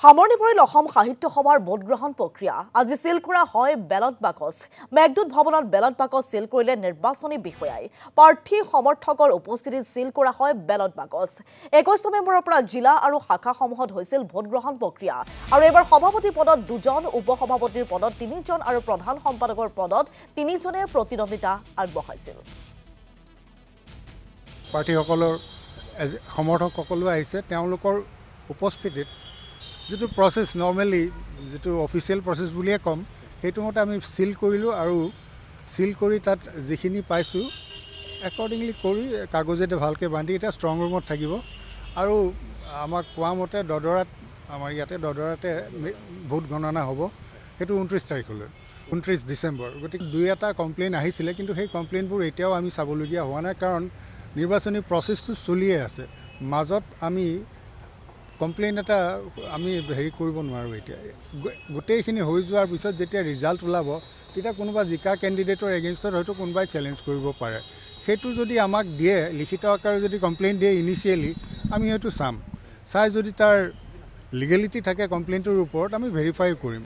সামৰণি পৰিল অসম সাহিত্য সভাৰ ভোটগ্ৰহণ প্ৰক্ৰিয়া আজি সিল কৰা হয় বেলট বাকচ মেঘদূত ভৱনত বেলট বাকচ সিল কৰিলে নিৰ্বাচনী বিষয়াই প্ৰাৰ্থী সমৰ্থকৰ উপস্থিতিত সিল কৰা হয় বেলট বাকচ 21 নৱেম্বৰৰ পৰা জিলা আৰু শাখাসমূহত হৈছিল ভোটগ্ৰহণ প্ৰক্ৰিয়া আৰু এবাৰ সভাপতি পদত দুজন উপসভাপতিৰ পদত তিনিজন আৰু প্ৰধান সম্পাদকৰ পদত তিনিজনে প্ৰতিদ্বন্দ্বিতা আগবঢ়াইছিল প্ৰাৰ্থীসকলৰ সমৰ্থকসকলো আহিছে তেওঁলোকৰ উপস্থিতিত যেটো প্ৰসেস নৰমালি যেটো অফিচিয়েল প্ৰসেস বুলিয়ে কম হেতু মতে আমি সিল কৰিলো আৰু সিল কৰি তাত যিখিনি পাইছো একৰ্ডিংলি কৰি কাগজেতে ভালকে বান্ধি এটা ষ্ট্ৰং ৰুমত থাকিব আৰু আমাক কোৱা মতে দদৰাত আমাৰ ইয়াতে দদৰাতে ভোট গণনা হ'ব হেতু 29 তাৰিখলৈ 29 ডিসেম্বৰ গতিকে দুই এটা কমপ্লেইন আহিছিল কিন্তু সেই কমপ্লেইনবোৰ এতিয়াও আমি চাবলগীয়া হোৱা নাই কাৰণ নিৰ্বাচনী প্ৰসেসটো চলিয়ে আছে মাজত আমি কমপ্লেইন এটা আমি হেৰি কৰিব নোৱাৰো এতিয়া গোটেইখিনি হৈ যোৱাৰ পিছত যেতিয়া ৰিজাল্ট ওলাব তেতিয়া কোনোবা জিকা ক্যান্ডিডেটৰ এগেইনষ্টত হয়তো কোনোবাই চ্যালেঞ্জ কৰিব পাৰে হেতু যদি আমাক দিয়ে লিখিত আকাৰে যদি কমপ্লেইন দিয়ে ইনিশিয়ালি আমি হয়তো চাই যদি তাৰ লিগেলিটি থাকে কমপ্লেইনটোৰ ওপৰত আমি ভেৰিফাই কৰিম